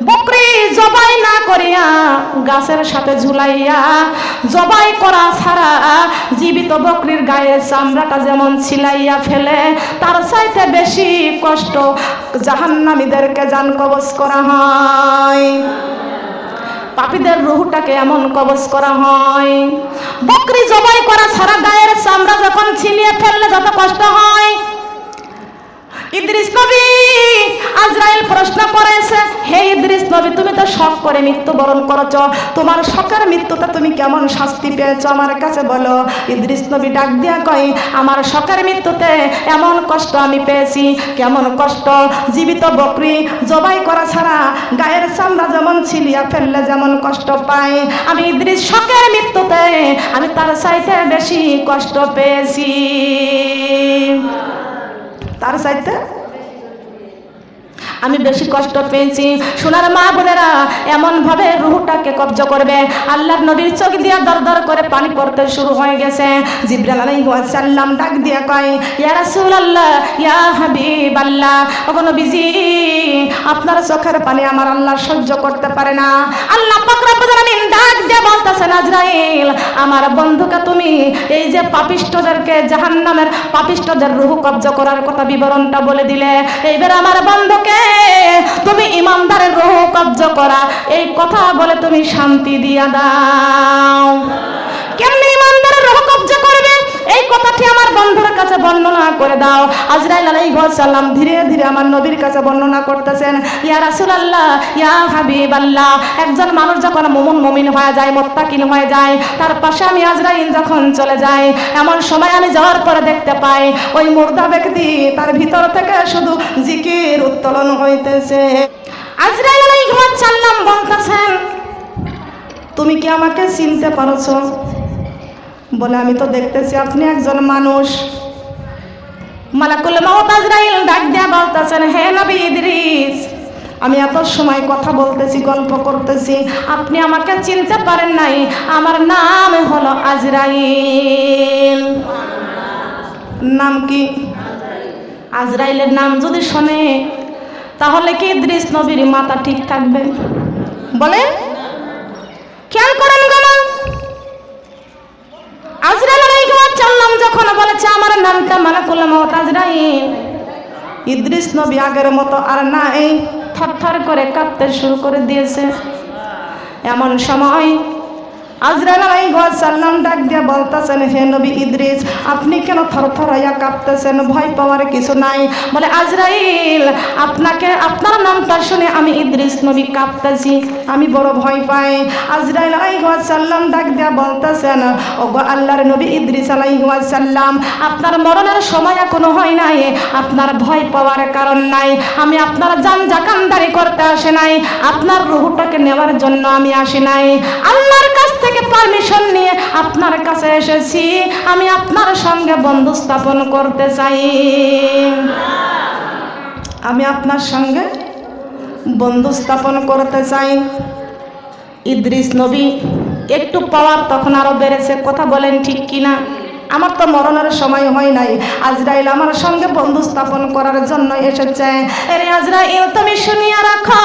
বকরি জবাই না করিয়া গাছের সাথে ঝুলাইয়া জবাই করা ছাড়া জীবিত বকরির গায়ের চামড়াটা যেমন ছিলাইয়া ফেলে, তার চাইতে বেশি কষ্ট জাহান্নামীদেরকে জান কবজ করা হয়। পাপীদের রূহটাকে এমন কবজ করা হয়। বকরি জবাই করা ছাড়া গায়ের চামড়া যখন ছিনিয়ে ফেললে যত কষ্ট হয়, ইদ্রিস নবী আজরাইল প্রশ্ন করেছে, হে ইদ্রিস নবী, তুমি তো শখ করে মৃত্যুবরণ করেছ, তোমার শখের মৃত্যুতে তুমি কেমন শাস্তি পেয়েছো আমার কাছে বলো। ইদ্রিস নবী ডাক দিয়া কয়, আমার শখের মৃত্যুতে এমন কষ্ট আমি পেয়েছি। কেমন কষ্ট? জীবিত বকরি জবাই করা ছাড়া গায়ের চামড়া যেমন ছিলিয়া ফেললে যেমন কষ্ট পাই, আমি ইদ্রিস শখের মৃত্যুতে আমি তার চাইতে বেশি কষ্ট পেয়েছি। তার চাইতে আমি বেশি কষ্ট পেয়েছি। সোনার মা বোনেরা, এমন ভাবে রূহটাকে কব্জা করবে, আল্লাহর নবীর চোখ দিয়া দরদর করে পানি পড়তে শুরু হয়ে গেছে। জিবরাইল আলাইহিস সালাম ডাক দিয়া কয়, ইয়া রাসূলুল্লাহ, ইয়া হাবিবাল্লাহ, ওগো নবীজি, আপনার চোখের পানি আমার আল্লাহ সহ্য করতে পারে না। আল্লাহ পাক রব্বুল আলামিন ডাক দিয়ে বলতেছেন, আজরাইল, আমার বন্ধুকে তুমি এই যে পাপিষ্ঠদেরকে, জাহান্নামের পাপিষ্ঠদের রূহ কব্জা করার কথা বিবরণটা বলে দিলে, এইবার আমার বন্ধুকে তুমি ইমানদারের রূহ কব্জা করা এই কথা বলে তুমি শান্তি দিয়া দাও। কেমনে ইমানদারের রূহ কব্জা করবে এই কথাটি আমার বন্ধুর কাছে বর্ণনা করে দাও। আজরাইল আলাইহিস সালাম ধীরে ধীরে আমার নবীর কাছে বর্ণনা করতেছেন, ইয়া রাসূলুল্লাহ, ইয়া হাবিবাল্লাহ, একজন মানুষ যখন মুমিন হয়ে যায়, মুত্তাকিন হয়ে যায়, তার পাশে আমি আজরাইল যখন চলে যাই, এমন সময় আমি যাওয়ার পরে দেখতে পাই ওই মুর্দা ব্যক্তি তার ভিতর থেকে শুধু জিকির উত্তোলন হইতেছে। আজরাইল আলাইহিস সালাম বলতেছেন, তুমি কি আমাকে চিনতে পারছো? বলে, আমি তো দেখতেছি আপনি একজন মানুষ। মালাকুল মউত আজরাইল ডাক দিয়া বলতেছেন, হে নবী ইদ্রিস, আমি এত সময় কথা বলতেছি, গল্প করতেছি, আপনি আমাকে চিনতে পারেন নাই। আমার নাম হলো আজরাইল। নাম কি? আজরাইলের নাম যদি শোনে তাহলে কি ইদ্রিস নবীর মাথা ঠিক থাকবে? বলেন, খেয়াল করেন গেল। আজরাইল আলাইহিস সালাম যখন বলেছে আমার নামটা মালাকুল মউত আজরাইল, ইদ্রিস নবী আগের মতো আর নাই, থরথর করে কাঁপতে শুরু করে দিয়েছে। এমন সময় আজরাইল আলাইহিস সালাম ডাক দিয়ে বলতেছেন, হে নবী ইদ্রিস, আপনি কেন থরথর হইয়া কাঁপতেছেন? ভয় পাওয়ার কিছু নাই। বলে, আজরাইল, আপনাকে আপনার নামটা শুনে আমি ইদ্রিস নবী কাঁপতেছি, আমি বড় ভয় পাই। আজরাইল আলাইহিস সালাম ডাক দিয়ে বলতেছেন, ওগো আল্লাহর নবী ইদ্রিস আলাইহিস সালাম, আপনার মরণের সময় এখনো হয় নাই, আপনার ভয় পাওয়ার কারণ নাই। আমি আপনার জান জাকানদারি করতে আসি নাই, আপনার রূহটাকে নেওয়ার জন্য আমি আসি নাই। আল্লাহর কাছ থেকে পারমিশন নিয়ে আপনার কাছে এসেছি, আমি আপনার সঙ্গে বন্ধু স্থাপন করতে চাই। আমি আপনার সঙ্গে বন্ধু স্থাপন করতে চাই। ইদ্রিস নবী একটু পাওয়ার তখন আরো বেড়েছে। কথা বলেন ঠিক কিনা? আমার তো মরণের সময় হয় নাই, আজরাইল আমার সঙ্গে বন্ধু স্থাপন করার জন্য এসেছে। আরে আজরাইল, তুমি শুনিয়া রাখো,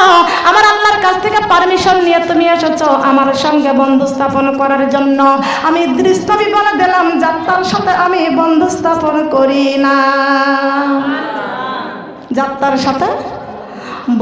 আমার আল্লাহর কাছ থেকে পারমিশন নিয়ে তুমি এসেছো আমার সঙ্গে বন্ধু স্থাপন করার জন্য। আমি ইদ্রিস নবী বলে দিলাম, যাত্রার সাথে আমি বন্ধু স্থাপন করি না। যাত্রার সাথে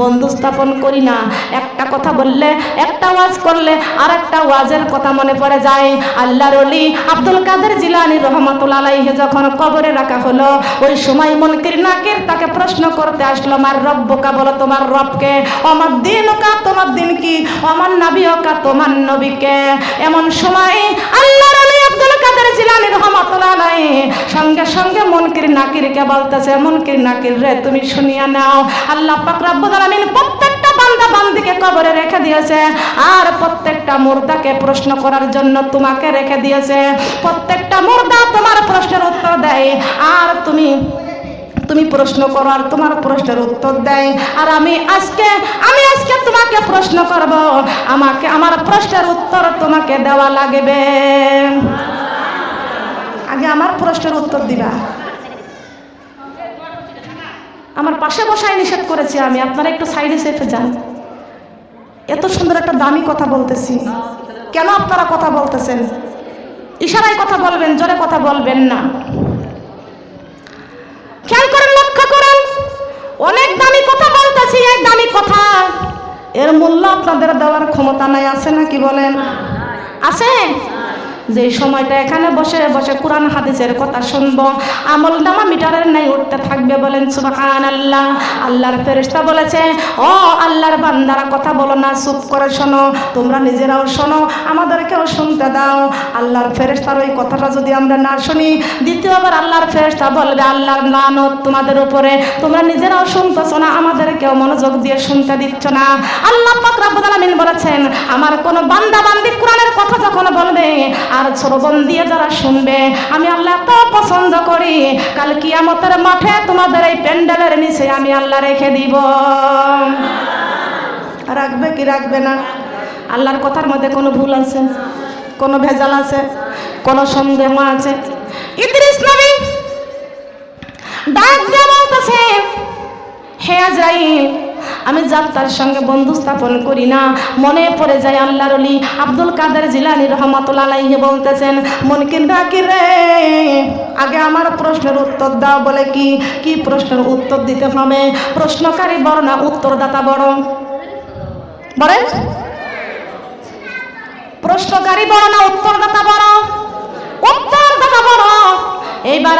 বন্ধু স্থাপন করি না। একটা কথা বললে, একটা ওয়াজ করলে আর একটা ওয়াজের কথা মনে পড়ে যায়। আল্লাহর ওলি আব্দুল কাদের জিলানী রহমাতুল্লাহ আলাইহি যখন কবরে রাখা হলো, ওই সময় মুনকির নাকির তাকে প্রশ্ন করতে আসলো, আমার রব্বকা, বলো তোমার রবকে, আমার দিনকা, তোমার দিন কি, আমার নবীকা, তোমার নবীকে। এমন সময় আল্লাহর ওলি আব্দুল কাদের জিলানী রহমাতুল্লাহ আলাইহি সঙ্গে সঙ্গে মুনকির নাকিরকে বলতেছে, মুনকির নাকির রে, তুমি শুনিয়া নাও, আল্লাহ পাক রব্বুল আলামিন প্রত্যেকটা বান্দা বান্দীকে কবরে রেখে দিয়েছে, আর প্রত্যেকটা মুর্দাকে প্রশ্ন করার জন্য তোমাকে রেখে দিয়েছে। প্রত্যেকটা মুর্দা তোমার প্রশ্নের উত্তর দেয়, আর তুমি প্রশ্ন করো আর তোমার প্রশ্নের উত্তর দেয়। আর আমি আজকে তোমাকে প্রশ্ন করব, আমাকে আমার প্রশ্নের উত্তর তোমাকে দেওয়া লাগবে। আগে আমার প্রশ্নের উত্তর দিবা। আমার পাশে বসায় নিষেধ করেছি আমি, আপনারা একটু সাইডে সেফে যান। দামি কথা বলতেছি। কেন আপনারা কথা বলতেছেন? ইশারায় কথা বলবেন, জোরে কথা বলবেন না। খেয়াল করেন, লক্ষ্য করেন, অনেক দামি কথা বলতেছি। এই দামি কথা এর মূল্য আপনাদের দেওয়ার ক্ষমতা নাই, আছে নাকি বলেন? আছে? যে সময়টা এখানে বসে বসে কোরআন হাদিসের কথা শুনবো, আমল নামা মিটারের নাই উঠতে থাকবে। বলেন সুবহানাল্লাহ। আল্লাহর ফেরেশতা বলেছে, ও আল্লাহর বান্দারা কথা বলো না, চুপ করে শোনো, তোমরা নিজেরাও শোনো, আমাদেরকেও শুনতে দাও। আল্লাহর ফেরেশতার ওই কথাটা যদি আমরা না শুনি, দ্বিতীয়বার আল্লাহর ফেরেশতা বলবে, আল্লাহর লানত তোমাদের উপরে, তোমরা নিজেরাও শুনতেছো না, আমাদেরকেও মনোযোগ দিয়ে শুনতে দিচ্ছ না। আল্লাহ পাক রব্বুল আলামিন বলেছেন, আমার কোন বান্দা বান্দি কোরআনের কথা যখন বলবে আর শ্রবণ দিয়ে যারা শুনবে, আমি আল্লাহ এত পছন্দ করি, কাল কিয়ামতের মাঠে তোমাদের এই প্যান্ডেলের নিচে আমি আল্লাহ রেখে দিব। রাখবে কি রাখবে না? আল্লাহর কথার মধ্যে কোনো ভুল আছে? কোনো ভেজাল আছে? কোনো সন্দেহ আছে? ইদ্রিস নবী ডাক দিয়ে বলতেছে, হে আজরাইল, আমি যাত্রার সঙ্গে বন্ধু স্থাপন করি না। মনে পড়ে যায় আল্লাহর ওলি আব্দুল কাদের জিলানী রহমাতুল্লাহ আলাইহি বলতেছেন, মুনকির নাকির রে, আগে আমার প্রশ্নের উত্তর দাও। বলে কি প্রশ্নের উত্তর দিতে হবে? প্রশ্নকারী বড় না উত্তরদাতা বড়? বলেন, প্রশ্নকারী বড় না উত্তরদাতা বড়? উত্তরদাতা বড়। এইবার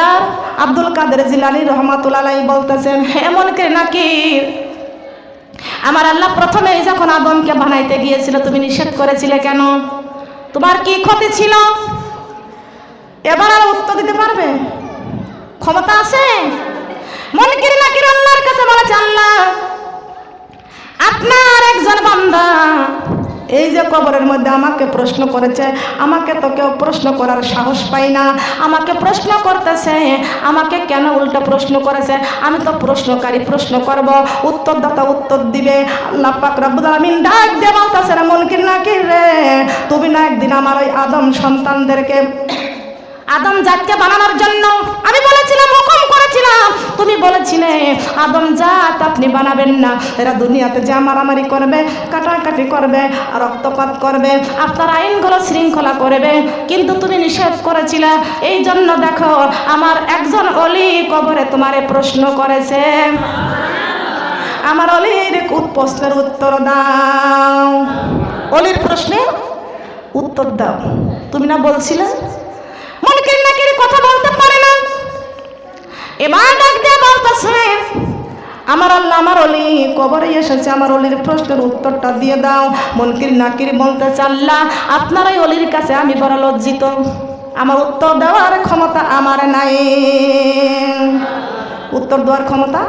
আব্দুল কাদের জিলানী রহমাতুল্লাহ আলাইহি বলতেছেন, হে মুনকির নাকির, আমার আল্লাহ প্রথমে যখন আদমকে বানাইতে গিয়েছিল, তুমি নিষেধ করেছিলে কেন? তোমার কি ক্ষতি ছিল? এবার আর উত্তর দিতে পারবে? ক্ষমতা আছে? মুনকির নাকির আল্লাহর কাছে বলেছে, আল্লাহ, আপনার একজন বান্দা এই যে কবরের মধ্যে আমাকে প্রশ্ন করেছে, আমাকে তো কেউ প্রশ্ন করার সাহস পাই না, আমাকে প্রশ্ন করতেছে, আমাকে কেন উল্টো প্রশ্ন করেছে? আমি তো প্রশ্নকারী, প্রশ্ন করব, উত্তরদাতা উত্তর দিবে। আল্লাহ পাক রব্বুল আলামিন ডাক দিয়ে বলতেছে, মুনকির নাকির রে, তুমি না একদিন আমার ওই আদম সন্তানদেরকে, আদম জাতকে বানানোর জন্য আমি বলেছিলাম, হুকুম করেছিলাম, তুমি বলেছিলে আদম জাত আপনি বানাবেন না, এরা দুনিয়াতে যা মারামারি করবে, কাটাকাটি করবে, রক্তপাত করবে, আপনার আইনগুলো শৃঙ্খলা করবে, কিন্তু তুমি নিষেধ করেছিলে। এই জন্য দেখো, আমার একজন অলি কবরে তোমারে প্রশ্ন করেছে, আমার অলির প্রশ্নের উত্তর দাও। অলির প্রশ্নের উত্তর দাও। তুমি না বলছিলে? মুনকির নাকির কথা বলতে পারে না, এবার ডাক দিয়ে বলতেছে, আমার আল্লাহ, আমার অলি কবরে এসেছে, আমার অলির প্রশ্নের উত্তরটা দিয়ে দাও। মুনকির নাকির বলতেছে, আল্লাহ, আপনার ওই অলির কাছে আমি বড় লজ্জিত, আমার উত্তর দেওয়ার ক্ষমতা আমার নাই। উত্তর দেওয়ার ক্ষমতা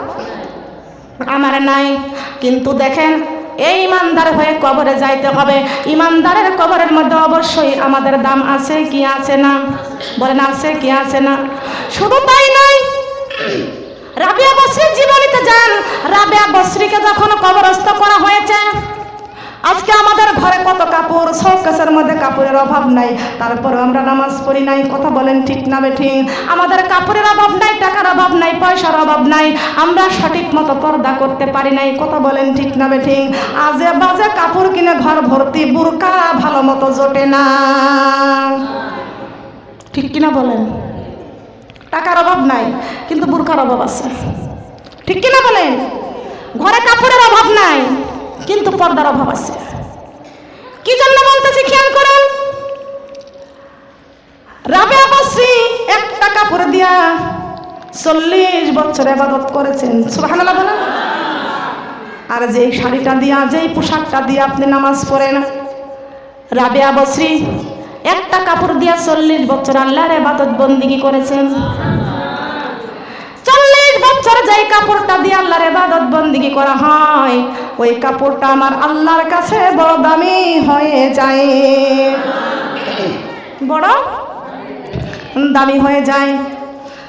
আমার নাই। কিন্তু দেখেন, এই ইমানদার হয়ে কবরে যাইতে হবে। ইমানদারের কবরের মধ্যে অবশ্যই আমাদের দাম আছে কি আছে না? বলেন, আছে কি আছে না? শুধু তাই নয়, রাবিয়া বসরির জীবনীতে যান, রাবিয়া বসরিকে যখন কবরস্থ করা হয়েছে, আজকে আমাদের ঘরে কত কাপড়, শোকেসের মধ্যে কাপড়ের অভাব নাই, তারপরে আমরা নামাজ পড়ি নাই। কথা বলেন ঠিক না বেঠিক? আমাদের কাপড়ের অভাব নাই, টাকার অভাব নাই, পয়সার অভাব নাই, আমরা সঠিক মতো পর্দা করতে পারি নাই। কথা বলেন ঠিক না বেঠিক? আজে বাজে কাপড় কিনে ঘর ভর্তি, বুরকা ভালো মতো জোটে না, ঠিক কিনা বলেন? টাকার অভাব নাই, কিন্তু বুরকার অভাব আছে, ঠিক কিনা বলেন? ঘরে কাপড়ের অভাব নাই, কিন্তু পর্দার অভাব আছে। কি জন্য বলতেছি খেয়াল করুন। রাবিয়া বসরি একটা কাপড় দিয়া 40 বছর ইবাদত করেছেন, সুবহানাল্লাহ বলেন। আর যেই শাড়িটা দিয়া, যেই পোশাকটা দিয়ে আপনি নামাজ পড়েন, রাবিয়া বসরি একটা কাপড় দিয়া 40 বছর আল্লাহর ইবাদত বন্দেগী করেছেন। 40 বছর যেই কাপড়টা দিয়ে আল্লাহর ইবাদত বন্দেগী করা হয়, ওই কাপড়টা আমার আল্লাহর কাছে বড় দামি হয়ে যায়, বড় দামি হয়ে যায়।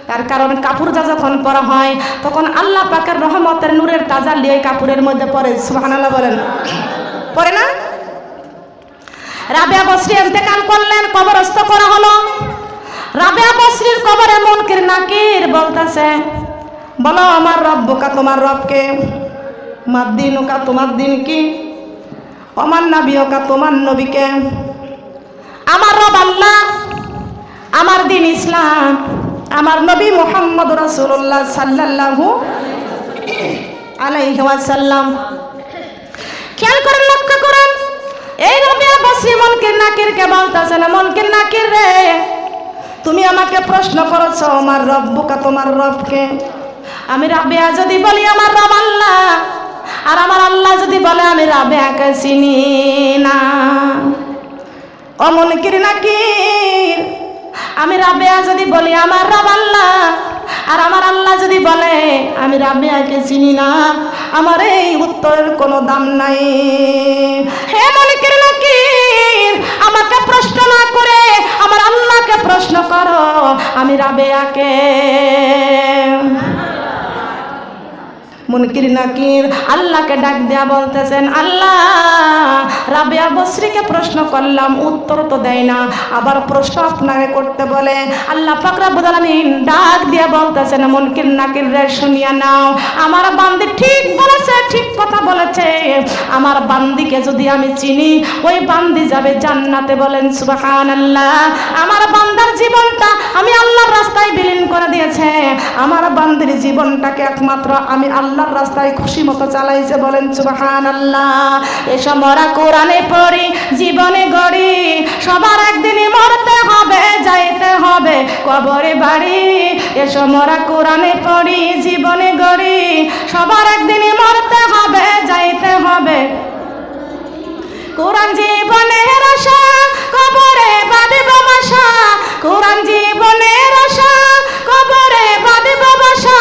তার কারণ কাপড়টা যখন পরা হয়, তখন আল্লাহ পাকের রহমতের নূরের তাজাল্লি ওই কাপড়ের মধ্যে পড়ে, সুবহানাল্লাহ বলেন, পড়ে না? রাবিয়া বসরি ইন্তেকাল করলেন, কবরস্থ করা হলো। রাবিয়া বসরির কবরে মুনকির নাকির বলতেছে, বলো আমার রব্বুকা, তোমার রবকে, মাদ্দিনুকা, তোমার দিন কি? আমার নবীকে, তোমার নবীকে, আমার রব আল্লাহ, আমার দিন ইসলাম, আমার নবী মুহাম্মদ রাসূলুল্লাহ সাল্লাল্লাহু আলাইহি ওয়াসাল্লাম। খেয়াল করে লক্ষ্য করেন, এই রাবিয়া বসরি মুনকির নাকিরকে বলতেছেন, মুনকির নাকির রে, তুমি আমাকে প্রশ্ন করেছো আমার রব্বুকা, তোমার রবকে। আমি রাবিয়া যদি বলি আমার রব আল্লাহ, আর আমার আল্লাহ যদি বলে আমি রাবিয়াকে চিনি না। ও মুনকির নাকির, আমি রাবিয়া যদি বলি আমার রব আল্লাহ, আর আমার আল্লাহ যদি বলে আমি রাবিয়াকে চিনি না, আমার এই উত্তরের কোনো দাম নাই। হে মুনকির নাকির, আমাকে প্রশ্ন না করে আমার আল্লাহকে প্রশ্ন করো আমি রাবিয়াকে। মুনকির নাকির আল্লাহকে ডাক দেয়া বলতেছেন, আল্লাহ রাবিয়া বসরিকে প্রশ্ন করলাম, উত্তর তো দেয় না, আবার প্রশ্ন আপনাকে করতে বলে। আল্লাহ পাক রব্বুল আলামিন ডাক দিয়ে বলতেছেন, মুনকির নাকির রে শুনিয়া নাও, আমার বান্দি ঠিক বলেছে, ঠিক কথা বলেছে। আমার বান্দিকে যদি আমি চিনি, ওই বান্দি যাবে জান্নাতে। বলেন সুবহানাল্লাহ। আমার বান্দার জীবনটা আমি আল্লাহর রাস্তায় বিলীন করে দিয়েছে। আমার বান্দির জীবনটাকে একমাত্র আমি আল্লাহর রাস্তায় খুশি মতো চালাইছে। বলেন সুবহানাল্লাহ। এসব মরা কোরআনে পড়ি, জীবনে গড়ি, সবার একদিনই মরতে হবে, যাইতে হবে কবরে বাড়ি। এসব মরা কোরআনে পড়ি, জীবনে গড়ি, সবার একদিনই মরতে হবে, যাইতে হবে। কোরআন জীবনের আশা, কবরে বাঁধব বাসা। কোরআন জীবনের আশা, কবরে বাঁধব বাসা।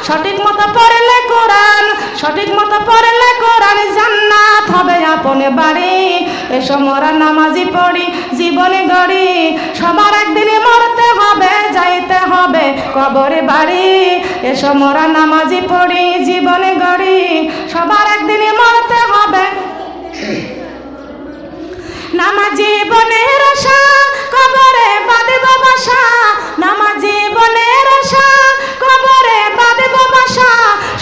সঠিক মতো পড়লে কোরআন, সঠিক মতো পড়লে কোরআন, জান্নাত হবে আপনে বাড়ি। এসো মোরা নামাজি পড়ি, জীবনে গড়ি, সবার একদিনে মরতে হবে, যাইতে হবে কবরে বাড়ি। এসো মোরা নামাজি পড়ি, জীবনে গড়ি, সবার একদিনে মরতে হবে। নামাজি বনের আশা, কবরে বাঁধব বাসা। নামাজি বনের আশা, কবরে বাঁধব বাসা।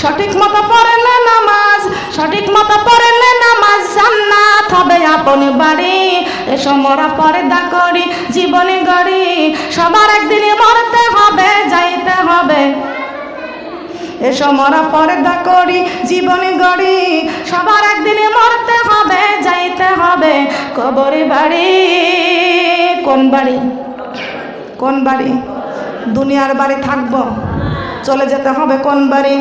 সঠিক মতো পড়লে নামাজ, সঠিক মতো পড়লে নামাজ, জান্নাত হবে আপনি বাড়ি। এসো মোরা পর্দা করি, জীবনে গড়ি, সবার একদিনে মরতে হবে, যাইতে হবে। এসো মোরা পর্দা করি, জীবনে গড়ি, সবার একদিনে মরতে হবে, যাইতে হবে কবরে বাড়ি। কোন বাড়ি? কোন বাড়ি? দুনিয়ার বাড়ি থাকবো, চলে যেতে হবে কোন বাড়ি?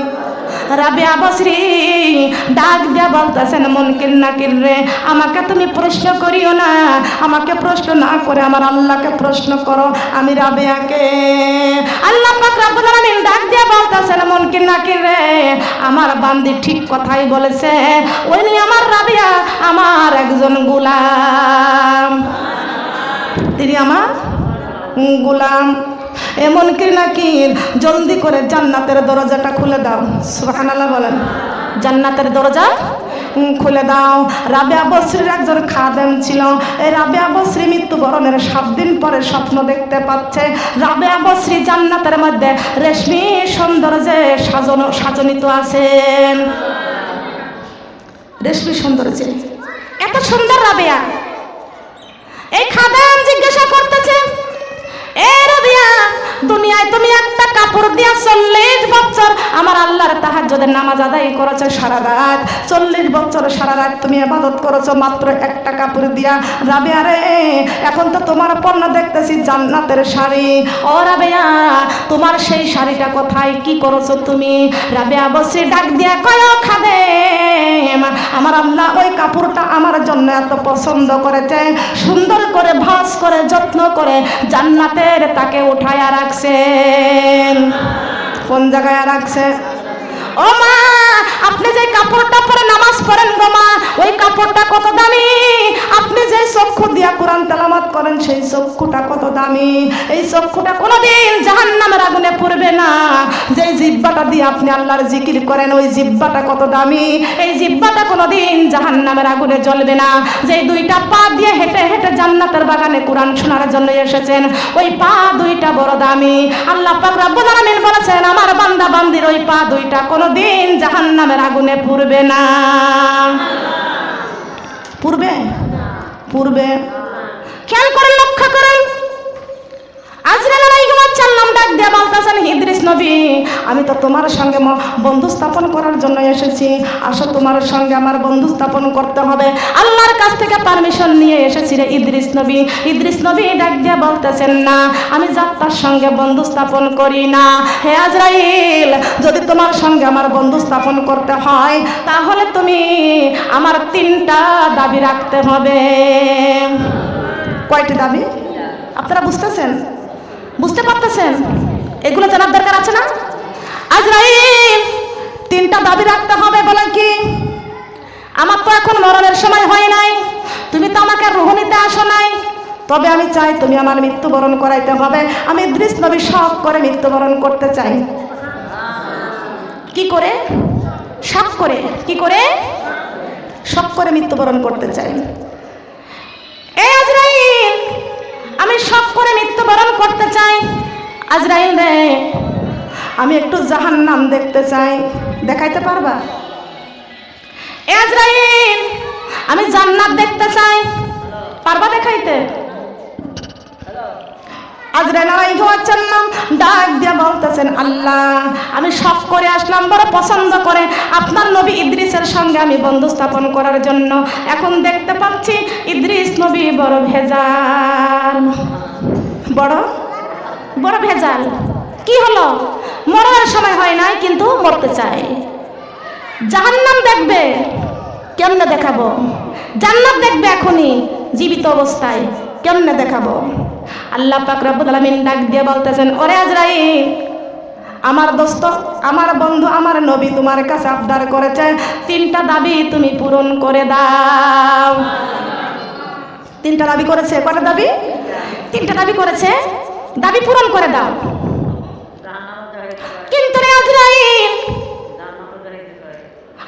রাবিয়া বসরি ডাক দিয়া বলতেছেন, মুনকির নাকির রে, আমাকে তুমি প্রশ্ন করিও না, আমাকে প্রশ্ন না করে আমার আল্লাহকে প্রশ্ন করো আমি রাবিয়াকে। আল্লাহ পাক রব্বুল আলামিন ডাক দিয়া বলতেছেন, মুনকির নাকির রে, আমার বান্দি ঠিক কথাই বলেছে, ওই আমার রাবিয়া আমার একজন গোলাম, তিনি আমার গোলাম। এমন কি নাকির, জলদি করে জান্নাতের দরজাটা খুলে দাও। সুবহানাল্লাহ বলেন। জান্নাতের দরজা খুলে দাও। রাবিয়া বসরির একজন খাদেম ছিল। এই রাবিয়া বসরি মৃত্যুবরণের 7 দিন পরে স্বপ্ন দেখতে পাচ্ছে, রাবিয়া বসরি জান্নাতের মধ্যে রেশমি সৌন্দর্যে সাজনিত আছেন। রেশমি সৌন্দর্যে এত সুন্দর রাবিয়া। এই খাদেম জিজ্ঞাসা করতেছে, এ রাবিয়া, দুনিয়ায় তুমি একটা কাপড় দিয়া 40 বছর আমার আল্লাহর তাহাজ্জুদের নামাজ আদায় করেছো সারা রাত। 40 বছর সারা রাত তুমি ইবাদত করেছো মাত্র একটা কাপড় দিয়া। রাবিয়া রে, এখন তো তোমার পণ্য দেখতেছি জান্নাতের শাড়ি। ও রাবিয়া, তোমার সেই শাড়িটা কোথায়, কি করেছো তুমি? রাবিয়া বসে ডাক দিয়া কয়, খাদেম, আমার আল্লাহ ওই কাপড়টা আমার জন্য এত পছন্দ করেছে, সুন্দর করে ভাঁজ করে যত্ন করে জান্নাতের তাকে উঠায়া রাখছেন। কোন জায়গায় রাখছে? ও মা, আপনি যে কাপড়টা পরে নামাজ পড়েন গো মা, ওই কাপড়টা কত দামি। আপনি যে চক্ষু দিয়া কোরআন তেলাওয়াত করেন, সেই চক্ষুটা কত দামি। এই চক্ষুটা কোনোদিন জাহান্নামের আগুনে পড়বে না। যে জিহ্বাটা দিয়ে আপনি আল্লাহর জিকির করেন, ওই জিহ্বাটা কত দামি। এই জিহ্বাটা কোনোদিন জাহান্নামের আগুনে জ্বলবে না। যে 2টা পা দিয়ে হেঁটে হেঁটে জান্নাতের বাগানে কোরআন শোনার জন্য এসেছেন, ওই পা 2টা বড় দামি। আল্লাহ পাক রব্বুল আলামিন বলেছেন, আমার বান্দা বান্দির ওই পা 2টা কোনোদিন জাহান্নামের আগুনে পুড়বে না। পূর্বে পূর্বে খেয়াল করে লক্ষ্য করেন আজরাইল আলাইহিস সালাম ডাক দিয়ে বলতেছেন ইদ্রিস নবী আমি তো তোমার সঙ্গে বন্ধু স্থাপন করার জন্য এসেছি আসো তোমার সঙ্গে আমার বন্ধু স্থাপন করতে হবে আল্লাহর কাছ থেকে পারমিশন নিয়ে এসেছি রে ইদ্রিস নবী ডাক দিয়ে বলতেছেন না আমি যাত্রার সঙ্গে বন্ধু স্থাপন করি না হে আজরাইল যদি তোমার সঙ্গে আমার বন্ধু স্থাপন করতে হয় তাহলে তুমি আমার 3টা দাবি রাখতে হবে কয়টি দাবি আপনারা বুঝতে পারতেছেন এগুলো জানার দরকার আছে না আজরাইল 3টা দাবি রাখতে হবে বলে কি আমার তো এখন মরণের সময় হয় নাই তুমি তো আমাকে রূহ নিতে আসো নাই তবে আমি চাই তুমি আমার মৃত্যুবরণ করাইতে হবে আমি ইদ্রিস নবী শখ করে মৃত্যুবরণ করতে চাই কি করে শখ করে মৃত্যুবরণ করতে চাই এই আজরাইল আমি শখ করে মৃত্যুবরণ করতে চাই আজরাইল রে আমি একটু জাহান্নাম দেখতে চাই দেখাইতে পারবা আজরাইল আমি জান্নাত দেখতে চাই পারবা দেখাইতে আজরাইল আলাইহিস সালাম ডাক দিয়ে বলতেছেন আল্লাহ আমি শখ করে আসলাম বড় পছন্দ করে আপনার নবী ইদ্রিসের সঙ্গে আমি বন্ধু স্থাপন করার জন্য এখন দেখতে পাচ্ছি ইদ্রিস নবী বড় ভেজাল বড় ভেজাল কি হলো মরার সময় হয় নাই কিন্তু মরতে চাই জাহান্নাম দেখবে কেমনে দেখাবো জান্নাত দেখবে এখনই জীবিত অবস্থায় কেমনে দেখাবো আল্লাহ পাক রব্বুল আলামিন ডাক দিয়ে বলতেছেন ওরে আজরাইল আমার দোস্ত আমার বন্ধু আমার নবী তোমার কাছে আবদার করেছে 3টা দাবি তুমি পূরণ করে দাও 3টা দাবি করেছে কয়টা দাবি 3টা দাবি করেছে দাবি পূরণ করে দাও কিন্তু রে আজরাইল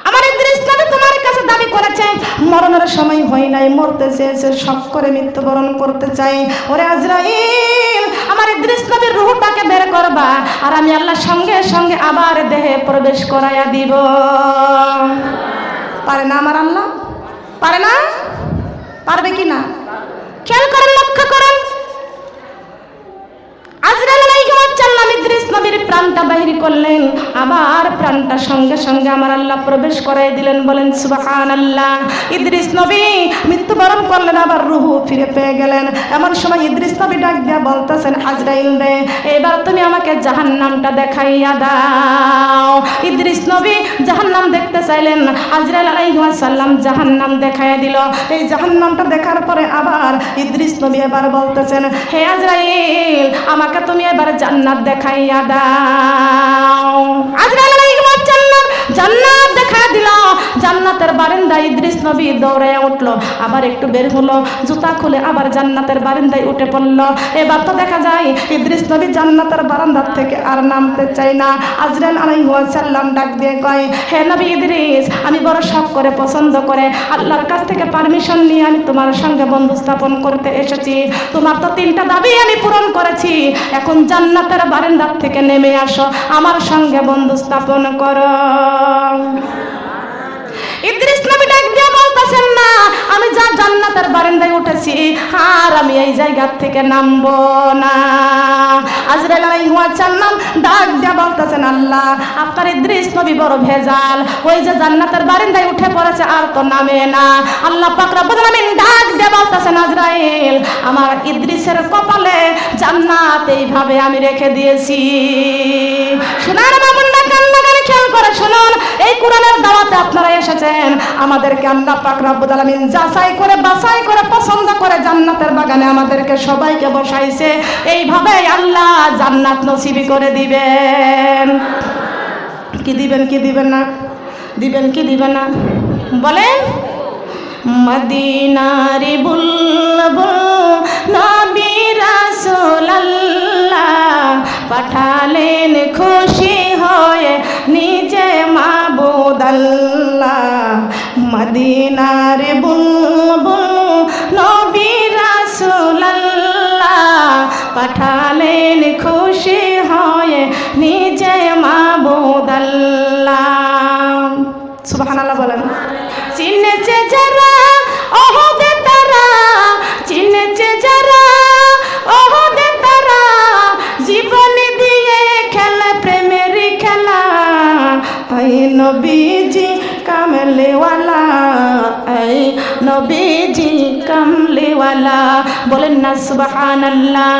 আমার ইদ্রিস নবী তোমার কাছে দাবি করেছে মরণের সময় হয় নাই মরতে চেয়েছে শখ করে মৃত্যুবরণ করতে চাই ওরে আজরাইল আমার ইদ্রিস নবীর রূহটাকে বের করবা আর আমি আল্লাহর সঙ্গে সঙ্গে আবার দেহে প্রবেশ করাইয়া দিব পারে না আমার আল্লাহ পারে না পারবে কি না খেয়াল করেন লক্ষ্য করেন আজরাইল আলাইহিস সালাম ইদ্রিস নবীর প্রাণটা বাহির করলেন আবার প্রাণটা সঙ্গে সঙ্গে আমার আল্লাহ প্রবেশ করাই দিলেন বলেন সুবহানাল্লাহ ইদ্রিস নবী মৃত্যুবরণ করলেন আবার রূহ ফিরে পেয়ে গেলেন এমন সময় ইদ্রিস নবী ডাক দিয়া বলতেছেন আজরাইল রে এবার তুমি আমাকে জাহান্নামটা দেখাইয়া দাও ইদ্রিস নবী জাহান্নাম দেখতে চাইলেন আজরাইল আলাইহিস সালাম জাহান্নাম দেখাইয়া দিল এই জাহান্নামটা দেখার পরে আবার ইদ্রিস নবী এবার বলতেছেন হে আজরাইল আমাকে তুমি এবার জান্নাত দেখাইয়া দাও আজরাইল আলাইহিস সালাম জান্নাত দেখাইয়া দিল জান্নাতের বারান্দায় ইদ্রিস নবী দৌড়াইয়া উঠলো আবার একটু বের হলো জুতা খুলে আবার জান্নাতের বারান্দায় উঠে পড়লো এবার তো দেখা যায় ইদ্রিস নবী জান্নাতের বারান্দার থেকে আর নামতে চায় না আজরাইল আলাইহিস সালাম ডাক দিয়ে কয় হে নবী ইদ্রিস আমি বড় শখ করে পছন্দ করে আল্লাহর কাছ থেকে পারমিশন নিয়ে আমি তোমার সঙ্গে বন্ধু স্থাপন করতে এসেছি তোমার তো 3টা দাবি আমি পূরণ করেছি এখন জান্নাতের বারান্দার থেকে নেমে আসো আমার সঙ্গে বন্ধু স্থাপন করো ইদ্রিস নবী ডাক দিয়ে বলতেছেন না আমি যা জান্নাতের বারান্দায় উঠেছি আর আমি এই জায়গা থেকে নামবো না আজরাইল আলাইহিস সালাম ডাক দিয়ে বলতেছেন আল্লাহ আপনার ইদ্রিস নবী বড় ভেজাল ওই যে জান্নাতের বারান্দায় উঠে পড়েছে আর তো নামে না আল্লাহ পাক রব্বুল আলামিন ডাক দিয়ে বলতেছেন আজরাইল আমার ইদ্রিসের কপালে জান্নাত এইভাবে আমি রেখে দিয়েছি সোনার বাবুরা কান্না করে খেয়াল করে শুনুন এই কোরআনের দাওয়াতে আপনারা এসেছেন আমাদেরকে আল্লাহ পাক রব্বুল আলামিন যাচাই করে বাছাই করে পছন্দ করে জান্নাতের বাগানে আমাদেরকে সবাইকে বসাইছে এইভাবে আল্লাহ জান্নাত নসিব করে দিবেন কি দিবেন না বলেন মদিনার বুলবুল নবী রাসূলুল্লাহ পাঠালেন খুশি হয়ে নিজে মাবুদ আল্লাহ মদিনার বুলবুল নবী রাসূলুল্লাহ পাঠালেন খুশি হয়ে নিজে মাবুদ আল্লাহ সুবহানাল্লাহ বলেন চিনেছে যারা ওহ নবীজি কামলিওয়ালা, বলেন না সুবহানাল্লাহ।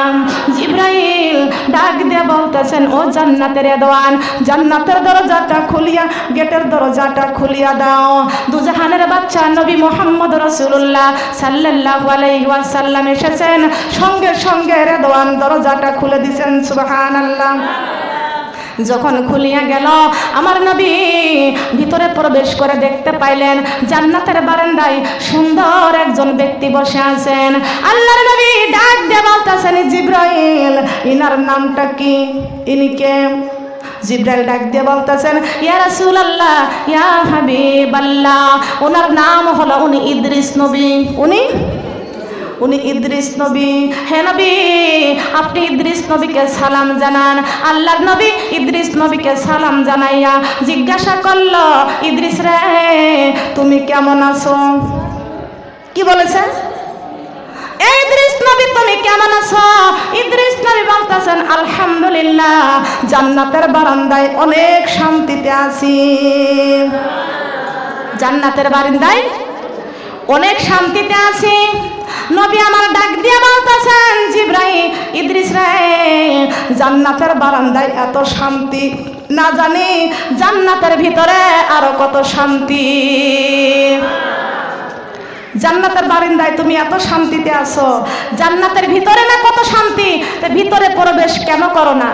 জিবরাইল ডাক দিয়ে বলতেছেন, ও জান্নাতের রেদওয়ান, জান্নাতের দরজাটা খুলিয়া, গেটের দরজাটা খুলিয়া দাও। দুজাহানের বাচ্চা নবী মুহাম্মদ রাসূলুল্লাহ সাল্লাল্লাহু আলাইহি ওয়াসাল্লাম এসেছেন, সঙ্গে সঙ্গে রেদওয়ান দরজাটা খুলে দিয়েছেন। সুবহানাল্লাহ। যখন খুলিয়া গেল, আমার নবী ভিতরে প্রবেশ করে দেখতে পাইলেন জান্নাতের বারান্দায় সুন্দর একজন ব্যক্তি বসে আছেন। আল্লাহর নবী ডাক দিয়ে বলতেছেন, জিবরাইল, ইনার নামটা কি, ইনি কে? জিবরাইল ডাক দিয়ে বলতেছেন, ইয়া রাসূলুল্লাহ, ইয়া হাবিবাল্লাহ, ওনার নাম হলো, উনি ইদ্রিস নবী। উনি ইদ্রিস নবী। হে নবী, আপনি ইদ্রিস নবীকে সালাম জানান। আল্লাহর নবী ইদ্রিস নবীকে সালাম জানাইয়া জিজ্ঞাসা করলো, ইদ্রিস রে, তুমি কেমন আছো? কি বলেছে? ইদ্রিস নবী, তুমি কেমন আছো? ইদ্রিস নবী বলতেছেন, আলহামদুলিল্লাহ, জান্নাতের বারান্দায় অনেক শান্তিতে আছি। জান্নাতের বারান্দায় অনেক শান্তিতে আছি। নবী আমার ডাক দিয়ে বলতেছেন, জিবরাইল, ইদ্রিস রে, জান্নাতের বারান্দায় এত শান্তি, না জানি জান্নাতের ভিতরে আরো কত শান্তি। জান্নাতের বারান্দায় তুমি এত শান্তিতে আছো, জান্নাতের ভিতরে না কত শান্তি, ভিতরে প্রবেশ কেন করো না?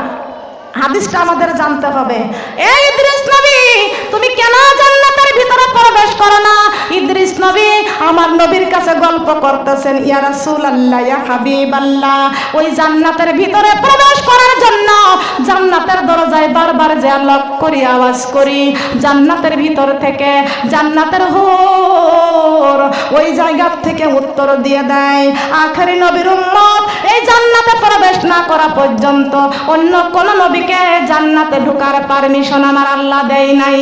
হাদিসটা আমাদের জানতে হবে। এই ইদ্রিস নবী, তুমি কেন জান্নাতের ভিতরে প্রবেশ করো না? ইদ্রিস নবী আমার নবীর কাছে গল্প করতেছেন, ইয়া রাসূলুল্লাহ, ইয়া হাবিবাল্লাহ, ওই জান্নাতের ভিতরে প্রবেশ করার জন্য জান্নাতের দরজায় বারবার যে লক করি, আওয়াজ করি, জান্নাতের ভিতর থেকে জান্নাতের হুর ওই জায়গা থেকে উত্তর দিয়ে দেয়, আখেরি নবীর উম্মত এই জান্নাতে প্রবেশ না করা পর্যন্ত অন্য কোন নবীকে জান্নাতে ঢোকার পারমিশন আমার আল্লাহ দেয় নাই।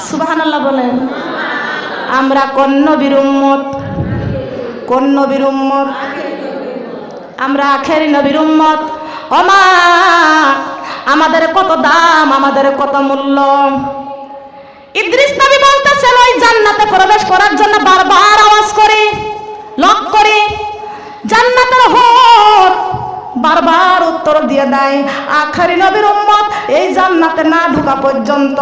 সুবহানাল্লাহ বলেন। আমরা কোন নবীর উম্মত? কোন নবীর উম্মত? আমরা আখেরি নবীর উম্মত। ও মা, আমাদের কত দাম, আমাদের কত মূল্য। ইদ্রিস নবী বলতেছেন, ওই জান্নাতে প্রবেশ করার জন্য বারবার আওয়াজ করি, লক করি, জান্নাতের হুর বারবার উত্তর দিয়ে দেয়, আখেরি নবীর উম্মত এই জান্নাতে না ঢোকা পর্যন্ত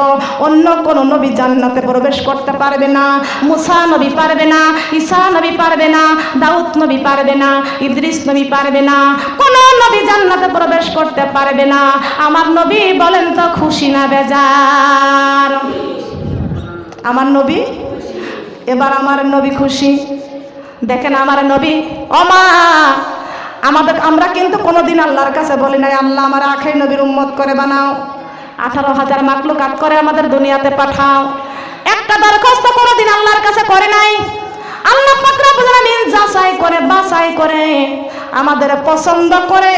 অন্য কোন নবী জান্নাতে প্রবেশ করতে পারবে না। মুসা নবী পারবে না, ঈসা নবী পারবে না, দাউদ নবী পারবে না, ইদ্রিস নবী পারবে না, কোন নবী জান্নাতে প্রবেশ করতে পারবে না। আমার নবী বলেন তো খুশি না বেজার? আমার নবী, এবার আমার নবী খুশি। দেখেন আমার নবী, ও মা, আমরা কিন্তু কোনোদিন আল্লাহর কাছে বলি নাই, আল্লাহ আমার আখেরি নবীর উম্মত করে বানাও, 18,000 মাখলুকাত করে আমাদের দুনিয়াতে পাঠাও। একটা দরখাস্ত কোনোদিন আল্লাহর কাছে করে নাই। আল্লাহ পাক রব্বুল আলামিন যাচাই করে বাছাই করে আমাদের পছন্দ করে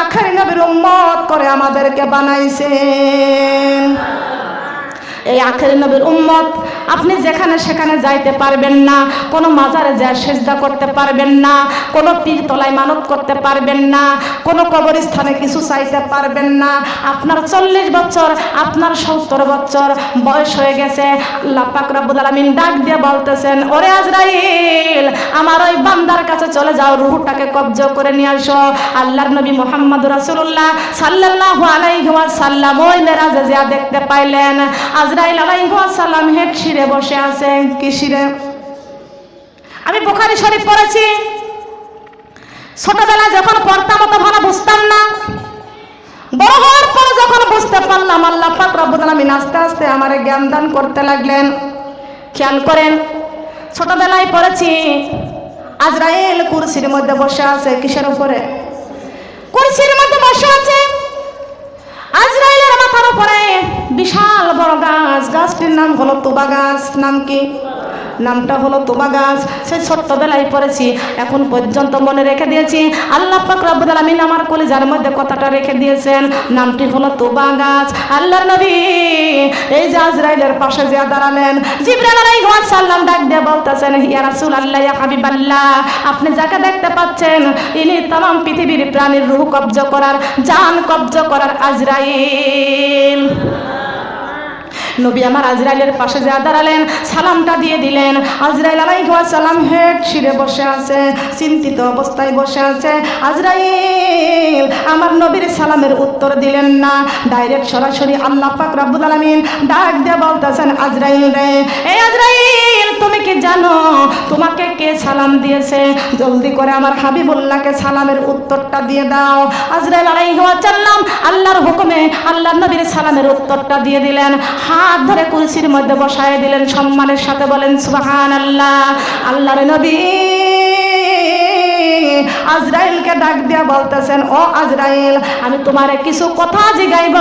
আখেরি নবীর উম্মত করে আমাদেরকে বানাইছেন। এই আখেরি নবীর উম্মত আপনি যেখানে সেখানে যাইতে পারবেন না, কোনো মাজারে যা সেজদা করতে পারবেন না, কোনো পীর তলায় মানত করতে পারবেন না, কোনো কবরস্থানে কিছু চাইতে পারবেন না। আপনার 40 বছর, আপনার 70 বছর বয়স হয়ে গেছে, আল্লাহ পাক রব্বুল আলামিন ডাক দিয়ে বলতেছেন, ওরে আজরাইল, আমার ওই বান্দার কাছে চলে যাও, রূহটাকে কবজা করে নিয়ে আসো। আল্লাহর নবী মুহাম্মদ রাসূলুল্লাহ সাল্লাল্লাহু আলাইহি ওয়াসাল্লাম ওই মেরাজে যা দেখতে পাইলেন, আজরাইল আলাইহিস সালাম হেড শিরে বসে আছে। কি শিরে? আমি বুখারী শরীফ পড়েছি, ছোটবেলা যখন পড়তাম অত ভালো বুঝতাম না, বড় হওয়ার পরে যখন বুঝতে পারলাম, আল্লাহ পাক রব্বুল আলামিন আস্তে আস্তে আমারে জ্ঞান দান করতে লাগলেন। খেয়াল করেন, ছোটবেলায় পড়েছি আজরাইল কুরসির মধ্যে বসে আছে। কিসের উপরে? কুরসির মধ্যে বসে আছে। আজরাইলের মাথার উপরে বিশাল বড় গাছ, গাছটির নাম হলো তুবা গাছ। নাম কি? নামটা হলো তুবা গাছ। সেই ছোট্টবেলায় পড়েছি, এখন পর্যন্ত মনে রেখে দিয়েছি। আল্লাহ পাক রব্বুল আলামিন আমার কলিজার মধ্যে কথাটা রেখে দিয়েছেন, নামটি হলো তুবা গাছ। আল্লাহর নবী এই যে আজরাইলের পাশে যে দাঁড়ালেন, জিবরাইল আলাইহিস সালাম ডাক দিয়ে বলতেছেন, ইয়া রাসূলুল্লাহ, ইয়া হাবিবাল্লাহ, আপনি যাকে দেখতে পাচ্ছেন ইনি तमाम পৃথিবীর প্রাণীর রূহ কবজা করার, জান কবজা করার আজরাইল। নবী আমার আজরাইলের পাশে যা দাঁড়ালেন, সালামটা দিয়ে দিলেন। আজরাইল আলাইহিস সালাম হেড ছিঁড়ে বসে আছে, চিন্তিত অবস্থায় বসে আছে। আজরাইল আমার নবীর সালামের উত্তর দিলেন না, ডাইরেক্ট সরাসরি আল্লাহ পাক রব্বুল আলামিন ডাক দিয়ে বলতেছেন, আজরাইল রে, এই আজরাইল তুমি কি জানো তোমাকে কে সালাম দিয়েছে? জলদি করে আমার হাবিবুল্লাহকে সালামের উত্তরটা দিয়ে দাও। আজরাইল আলাইহিস সালাম আল্লাহর হুকুমে আল্লাহর নবীর সালামের উত্তরটা দিয়ে দিলেন, হাত ধরে কুরসির মধ্যে বসায় দিলেন, সম্মানের সাথে বলেন সুবহানাল্লাহ। আল্লাহর নবী আজরাইলকে ডাক দিয়া বলতেছেন, ও আজরাইল, আমি তোমারে কিছু কথা জিগাইব,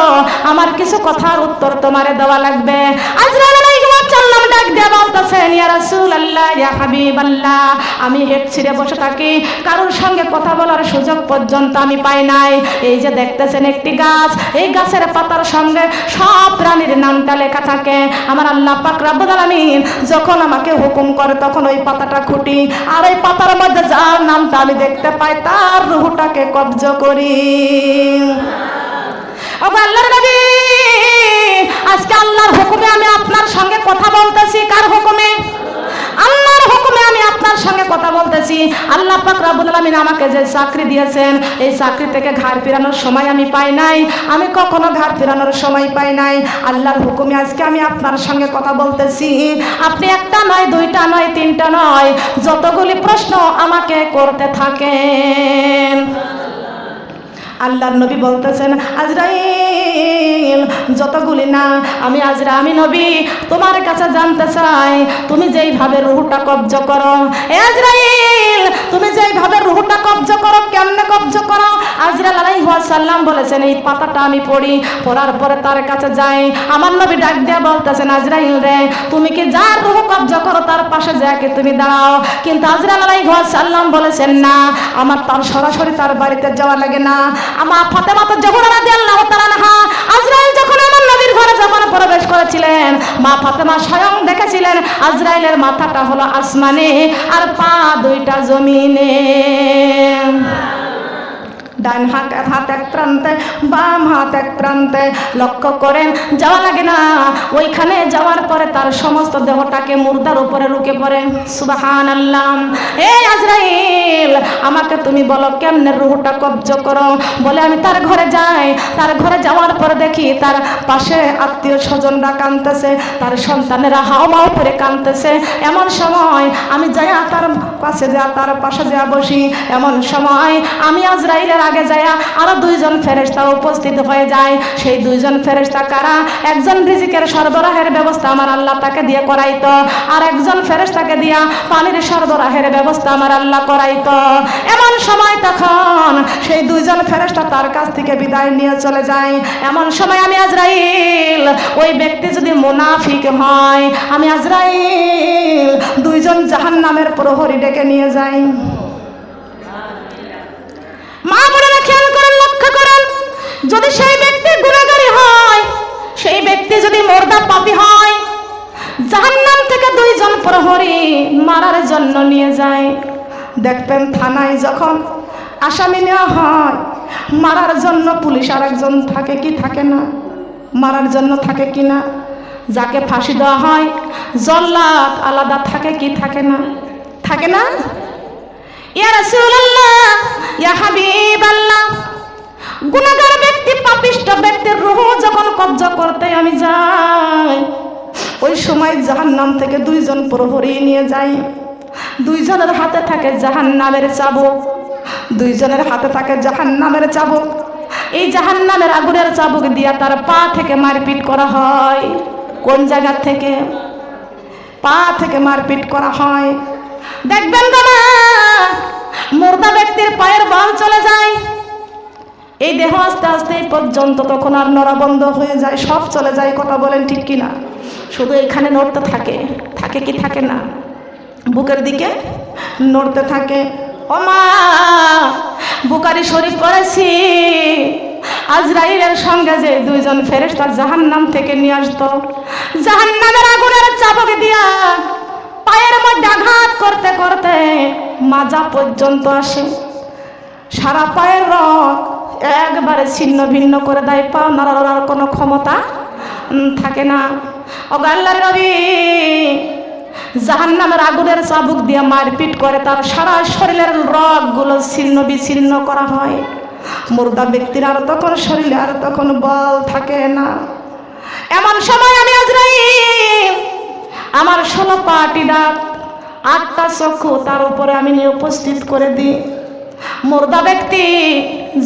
আমার কিছু কথার উত্তর তোমারে দেওয়া লাগবে। আজরাইল আলাইহিস সালাম ডাক দিয়া বলতেছেন, ইয়া রাসূলুল্লাহ, ইয়া হাবিবাল্লাহ, আমি হেড ছিঁড়ে বসে থাকি, কারোর সঙ্গে কথা বলার সুযোগ পর্যন্ত আমি পাই নাই। এই যে দেখতেছেন একটি গাছ, এই গাছের পাতার সঙ্গে সব প্রাণীর নামটা লেখা থাকে। আমার আল্লাহ পাক রব্বুল আলামিন যখন আমাকে হুকুম করে তখন ওই পাতাটা খুঁটি, আর ওই পাতার মধ্যে যার নামটা আমি দেখতে পাই তার রূহটাকে কবজ করি। ও আল্লাহর নবী, আজকে আল্লাহর হুকুমে আমি আপনার সঙ্গে কথা বলতেছি। কার হুকুমে? আল্লাহর হুকুমে আমি আপনার সঙ্গে কথা বলতেছি। আল্লাহ পাক রব্বুল আলামিন আমাকে যে চাকরি দিয়েছেন, এই চাকরি থেকে ঘাড় ফেরানোর সময় আমি পাই নাই, আমি কখনো ঘাড় ফেরানোর সময় পাই নাই। আল্লাহর হুকুমে আজকে আমি আপনার সঙ্গে কথা বলতেছি। আপনি একটা নয়, দুইটা নয়, তিনটা নয়, যতগুলি প্রশ্ন আমাকে করতে থাকেন। আল্লাহর নবী বলতেছেন, আজরাইল, যতগুলি না, আমি নবী তোমার কাছে জানতে চাই, তুমি যেইভাবে রূহটা কবজ করো, আজরাইল, তুমি যেইভাবে রূহটা কবজ করো, কেমনে কবজ করো? আজরাইল আলাইহিস সালাম বলেছেন, এই পাতাটা আমি পড়ি, পড়ার পরে তার কাছে যাই। আমার নবী ডাক দিয়ে বলতেছেন, আজরাইল রে, তুমি কি যার রূহ কবজ করো তার পাশে যাকে তুমি দাঁড়াও। কিন্তু আজরাইল আলাইহিস সালাম বলেছেন, না, আমার তার সরাসরি তার বাড়িতে যাওয়া লাগে না। আমার ফাতেমা জোহরা রাদিয়াল্লাহু তাআলা আনহা আজরাইল যখন আমার নবীর ঘরে যখন প্রবেশ করেছিলেন, মা ফাতেমা স্বয়ং দেখেছিলেন আজরাইলের মাথাটা হলো আসমানে আর পা দুইটা জমিনে। ডান হাত এক প্রান্তে, বাম হাত এক প্রান্তে। লক্ষ্য করেন, যাওয়া লাগে না। ওইখানে যাওয়ার পরে তার সমস্ত দেহটাকে মুর্দার উপরে রুকে পড়ে। সুবহানাল্লাহ। এই আজরাইল, আমাকে তুমি বলো কেমনে রূহটা কবজ করো? বলে আমি তার ঘরে যাই। তার ঘরে যাওয়ার পরে দেখি তার পাশে আত্মীয় স্বজনরা কাঁদতেছে, তার সন্তানেরা হাওমাও করে কাঁদতেছে। এমন সময় আমি যাই তার পাশে তার পাশে যা বসি। এমন সময় আমি আজরাইলের আগে যায়া আরো দুইজন ফেরেশতা উপস্থিত হয়ে যায়। সেই দুইজন ফেরেশতা কারা? একজন রিজিকের সরবরাহের ব্যবস্থা আমার আল্লাহ তাকে দিয়ে করাইতো, আর একজন ফেরেশতাকে দিয়া পানির সরবরাহের ব্যবস্থা আমার আল্লাহ করাইতো। এমন সময় তখন সেই দুইজন ফেরেশতা তার কাছ থেকে বিদায় নিয়ে চলে যায়। এমন সময় আমি আজরাইল, ওই ব্যক্তি যদি মুনাফিক হয়, আমি আজরাইল দুইজন জাহান্নামের প্রহরী ডেকে নিয়ে যাই। মা বোনেরা খেয়াল করেন, লক্ষ্য করেন, যদি সেই ব্যক্তি গুনাহগারী হয়, সেই ব্যক্তি যদি মুর্দা পাপী হয়, জাহান্নাম থেকে দুইজন প্রহরী মারার জন্য নিয়ে যায়। দেখবেন থানায় যখন আসামি নেওয়া হয়, মারার জন্য পুলিশ আর একজন থাকে কি থাকে না? মারার জন্য থাকে কি না? যাকে ফাঁসি দেওয়া হয় জল্লাদ আলাদা থাকে কি থাকে না? থাকে না? ইয়া রাসূলুল্লাহ, ইয়া হাবিবাল্লাহ, গুনাহগার ব্যক্তি, পাপিষ্ঠ ব্যক্তির রূহ যখন কবজ করতে আমি যাই, ওই সময় জাহান্নাম থেকে দুইজন প্রহরী নিয়ে যাই। দুইজনের হাতে থাকে জাহান্নামের চাবুক, দুইজনের হাতে থাকে জাহান্নামের চাবুক। এই জাহান্নামের আগুনের চাবুক দিয়া তার পা থেকে মারপিট করা হয়। কোন জায়গা থেকে? পা থেকে মারপিট করা হয়। দেখবেন বাবা, মুর্দা ব্যক্তির পায়ের বাল চলে যায়, এই দেহ আস্তে আস্তে এই পর্যন্ত তখন আর নড়া বন্ধ হয়ে যায়, সব চলে যায়। কথা বলেন ঠিক কিনা? শুধু এখানে নড়তে থাকে, থাকে কি থাকে না? বুকের দিকে নড়তে থাকে। ও মা, বুখারী শরীফ পড়েছি, আজরাইলের সঙ্গে যে দুইজন ফেরেশতা জাহান্নাম থেকে নিয়ে আসতো, জাহান্নামের আগুনের চাবুক দিয়া পায়ের মধ্যে আঘাত করতে করতে মাজা পর্যন্ত আসে। সারা পায়ের রক একবারে ছিন্ন ভিন্ন করে দেয়, পা নাড়ানোর কোনো ক্ষমতা থাকে না। ও আল্লাহর নবী জাহান্নামের আগুনের চাবুক দিয়ে মারপিট করে তার সারা শরীরের রগগুলো ছিন্ন বিচ্ছিন্ন করা হয়। মুর্দা ব্যক্তির আর তখন শরীরে আর তখন বল থাকে না। এমন সময় আমি আজরাইল আমার 16 পাটি দাঁত 8টা চক্ষু তার উপরে আমি নিয়ে উপস্থিত করে দিই। মুর্দা ব্যক্তি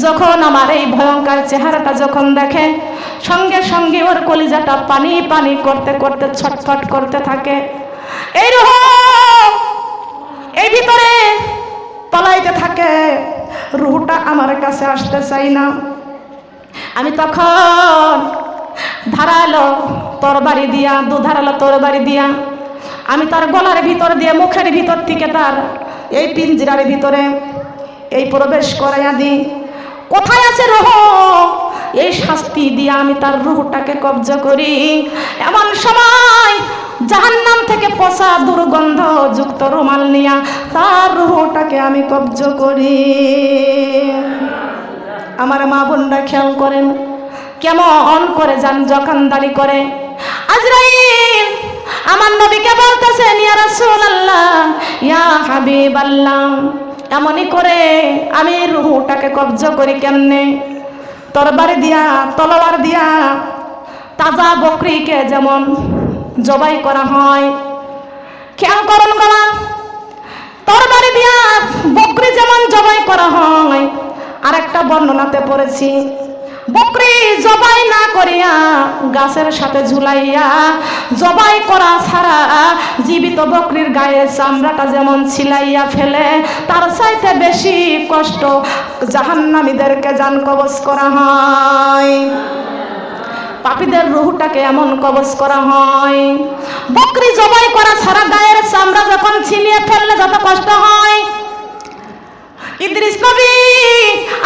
যখন আমার এই ভয়ঙ্কর চেহারাটা যখন দেখে সঙ্গে সঙ্গে ওর কলিজাটা পানি পানি করতে করতে ছটফট করতে থাকে। এই রূহ এই ভিতরে পলাইতে থাকে, রূহটা আমার কাছে আসতে চাই না। আমি তখন ধারালো তরবারি দিয়া দুধারালো তরবারি দিয়া আমি তার গলার ভিতর দিয়ে মুখের ভিতর থেকে তার এই পিঞ্জিরার ভিতরে এই প্রবেশ করাইয়া দিই। কোথায় আছে রূহ এই শাস্তি দিয়ে আমি তার রূহটাকে কবজা করি। এমন সময় জাহান্নাম থেকে পচা দুর্গন্ধ যুক্ত রুমাল নিয়া তার রূহটাকে আমি কবজা করি। আমার মা বোনরা খেয়াল করেন কেমন করে যান জখানদারি করে। আজরাইল আমার নবীকে বলতেছেন ইয়া রাসূলুল্লাহ ইয়া হাবিবাল্লাহ এমনই করে আমি রূহটাকে কবজা করি কেমনে? তরবারি দিয়া তলোয়ার দিয়া তাজা বকরিকে যেমন জবাই করা হয়, খেয়াল করুন গলা তরবারি দিয়া বকরি যেমন জবাই করা হয়। আরেকটা বর্ণনাতে পড়েছি বকরি জবাই না করিয়া গাছের সাথে ঝুলাইয়া জবাই করা ছাড়া জীবিত বকরির গায়ে চামড়াটা যেমন ছিলাইয়া ফেলে তার চাইতে বেশি কষ্ট জাহান্নামীদেরকে জান কবজ করা হয়। পাপীদের রূহটাকে এমন কবজ করা হয়। বকরি জবাই করা ছাড়া গায়ের চামড়া যখন ছিনিয়ে ফেললে যত কষ্ট হয়। ইদ্রিস নবী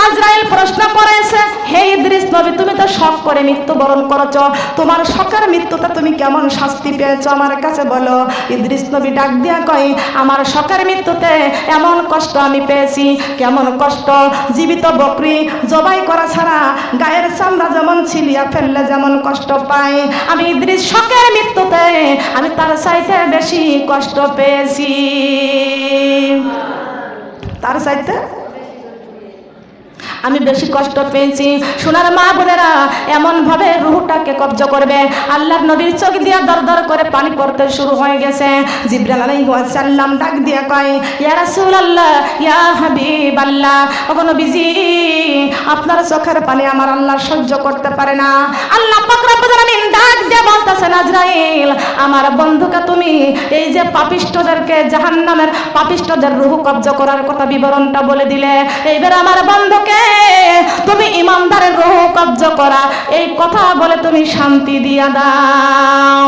আজরাইল প্রশ্ন করেছে, হে ইদ্রিস নবী তুমি তো শখ করে মৃত্যুবরণ করেছো, তোমার শখের মৃত্যুতে তুমি কেমন শাস্তি পেয়েছো আমার কাছে বলো। ইদ্রিস নবী ডাক দিয়া কয় আমার শখের মৃত্যুতে এমন কষ্ট আমি পেয়েছি। কেমন কষ্ট? জীবিত বকরি জবাই করা ছাড়া গায়ের চামড়া যেমন ছিলিয়া ফেললে যেমন কষ্ট পাই, আমি ইদ্রিস শখের মৃত্যুতে আমি তার চাইতে বেশি কষ্ট পেয়েছি। তার চাইতে আমি বেশি কষ্ট পেয়েছি। সোনার মা বোনেরা এমন ভাবে রূহটাকে কবজা করবে আল্লাহর নবীর চোখ দিয়া দর দর করে পানি পড়তে শুরু হয়ে গেছে। জিবরাইল আলাইহিস সালাম ডাক দিয়া কয় ইয়া রাসূলুল্লাহ ইয়া হাবিবাল্লাহ ওগো নবীজি আপনার চোখের পানি আমার আল্লাহ সহ্য করতে পারে না। আল্লাহ পাক রব্বুল আলামিন ডাক দিয়ে বলতেছেন আজরাইল আমার বন্ধুকে তুমি এই যে পাপিষ্ঠদেরকে জাহান্নামের পাপিষ্ঠদের রূহ কবজা করার কথা বিবরণটা বলে দিলে, এইবার আমার বন্ধুকে তুমি ইমানদারের রূহ কবজা করা এই কথা বলে তুমি শান্তি দিয়া দাও।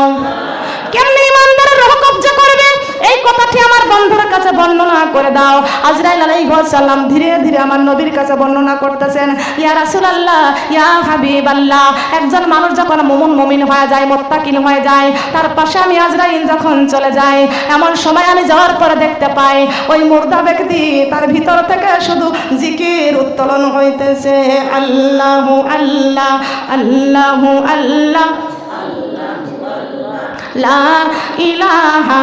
কেমনে ইমানদারের রূহ কবজা করবে এই কথাটি আমার বন্ধুর কাছে বর্ণনা করে দাও। আজরাইল আলাইহিস সালাম ধীরে ধীরে আমার নবীর কাছে বর্ণনা করতেছেন ইয়া রাসূলুল্লাহ ইয়া হাবিবাল্লাহ একজন মানুষ যখন মুমিন হয়ে যায় মুত্তাকিন হয়ে যায় তার পাশে আমি আজরাইল যখন চলে যাই এমন সময় আমি যাওয়ার পরে দেখতে পাই ওই মুর্দা ব্যক্তি তার ভিতর থেকে শুধু জিকির উত্তোলন হইতেছে আল্লাহু আল্লাহ আল্লাহু আল্লাহ লা ইলাহা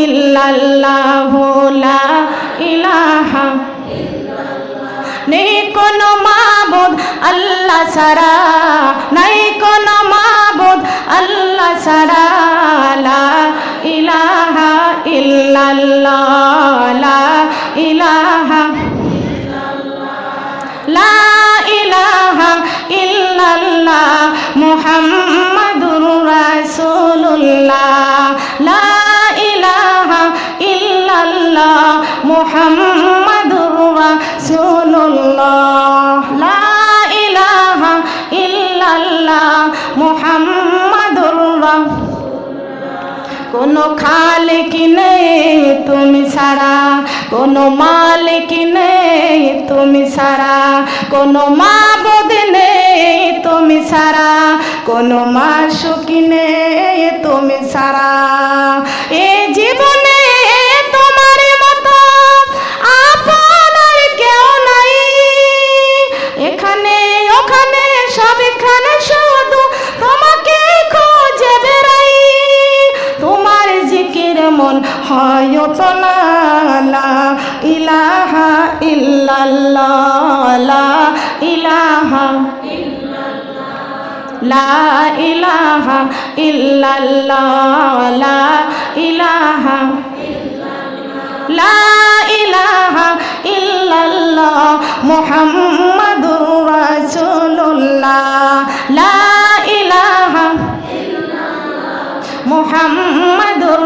ইল্লাল্লাহু লা ইলাহা ইল্লাল্লাহ নেই কোনো মাবুদ আল্লাহ ছাড়া নাই কোনো মাবুদ আল্লাহ ছাড়া লা ইলাহা ইল্লাল্লাহ লা ইলাহা লা ইলাহা ইল্লাল্লাহ মুহাম্মাদুর রাসূলুল্লাহ লা ইলাহা ইল্লাল্লাহ মুহাম্মাদুর রাসূলুল্লাহ লা ইলাহা ইল্লাল্লাহ মুহাম্মাদুর কোনো খালিক নেই তুমি ছাড়া কোনো মালিক নেই তুমি ছাড়া কোনো মাবুদ নেই তুমি ছাড়া কোনো মাশুক নেই তুমি ছাড়া এই জীবনে তোমার মতো আপন আর কেউ নাই এখানে ওখানে সবখানে শুধু তোমাকে খুঁজে বেড়াই মন হয় তো না লা ইলাহা ইল্লাল্লাহ লা ইলাহা লা ইলাহা ইল্লাল্লাহ লা ইলাহা লা ইলাহা ইল্লাল্লাহ মুহাম্মাদুর রাসূলুল্লাহ লা ইলাহা মুহাম্মাদুর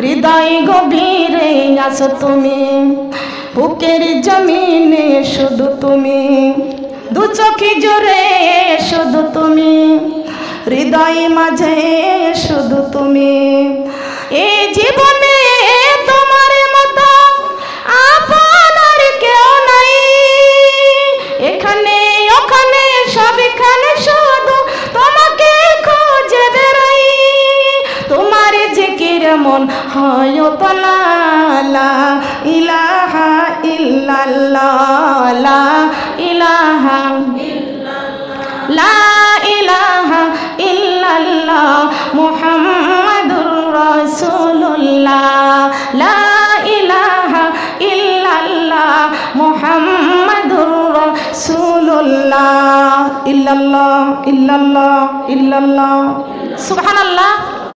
হৃদয় গভীরে আছো তুমি, বুকের জমিনে শুধু তুমি, দু চোখে জোরে শুধু তুমি, হৃদয় মাঝে শুধু তুমি। এই জীবনে তোমার মতো আপন আর কেউ নাই, এখানে ওখানে সবখানে শুধু তোমাকে খুঁজে বেড়াই। তোমার জিকির মন হয় তো না লা ইলাহা ইল্লাল্লাহ লা ইলাহা লা ইলাহা ইল্লাল্লাহ মুহাম্মাদুর রাসূলুল্লাহ লা ইলাহা ইল্লাল্লাহ মুহাম্মাদুর রাসূলুল্লাহ ইল্লাল্লাহ ইল্লাল্লাহ ইল্লাল্লাহ সুবহানাল্লাহ।